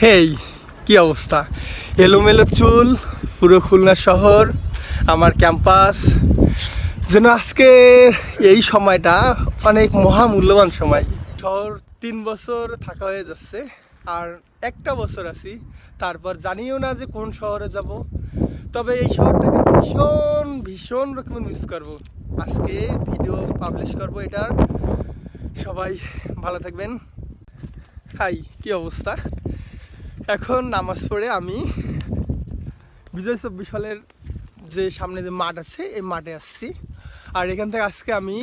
হেই, কি অবস্থা? এলোমেলো চুল, পুরো খুলনা শহর, আমার ক্যাম্পাস। যেন আজকে এই সময়টা অনেক মহামূল্যবান সময়। শহর 3 বছর থাকা হয়ে যাচ্ছে, আর একটা বছর আছি, তারপর জানিও না যে কোন শহরে যাব। তবে এই শহরটাকে ভীষণ ভীষণ রকমের মিস করব। আজকে ভিডিও পাবলিশ করব এটার। সবাই ভালো থাকবেন। হাই, কি অবস্থা? এখন নামাজ পড়ে আমি বিজয় 24 সালের যে সামনে যে মাঠ আছে এই মাঠে আসছি। আর এখান থেকে আজকে আমি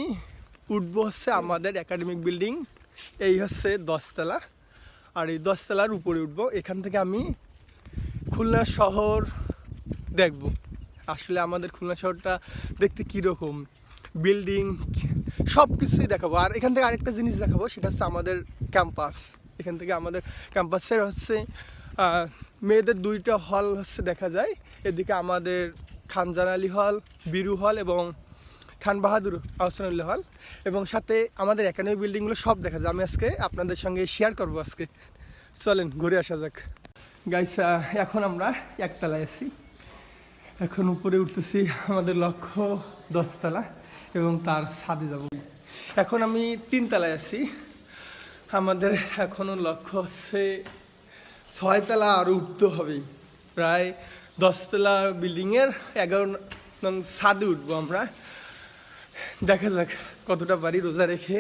উঠবো হচ্ছে আমাদের একাডেমিক বিল্ডিং। এই হচ্ছে 10 তলা, আর এই 10 তলার উপরে উঠবো। এখান থেকে আমি খুলনা শহর দেখব। আসলে আমাদের খুলনা শহরটা দেখতে কীরকম, বিল্ডিং সব কিছুই দেখাবো। আর এখান থেকে আরেকটা জিনিস দেখাবো, সেটা হচ্ছে আমাদের ক্যাম্পাস। এখান থেকে আমাদের ক্যাম্পাসের হচ্ছে মেয়েদের 2টা হল হচ্ছে দেখা যায়। এদিকে আমাদের খানজান আলী হল, বীরু হল এবং খান বাহাদুর আহসানুল্লাহ হল, এবং সাথে আমাদের একাডেমি বিল্ডিংগুলো সব দেখা যায়। আমি আজকে আপনাদের সঙ্গে শেয়ার করবো আজকে। চলেন ঘুরে আসা যাক গাইস। এখন আমরা একতলায় আছি, এখন উপরে উঠতেছি। আমাদের লক্ষ্য 10 তলা এবং তার ছাদে যাব। এখন আমি 3 তলায় আছি। আমাদের এখনও লক্ষ্য হচ্ছে 6 তলা আরও উঠতে হবেই। প্রায় 10 তলা বিল্ডিংয়ের 11 নং ছাদে উঠবো আমরা। দেখা যাক কতটা পারি রোজা রেখে।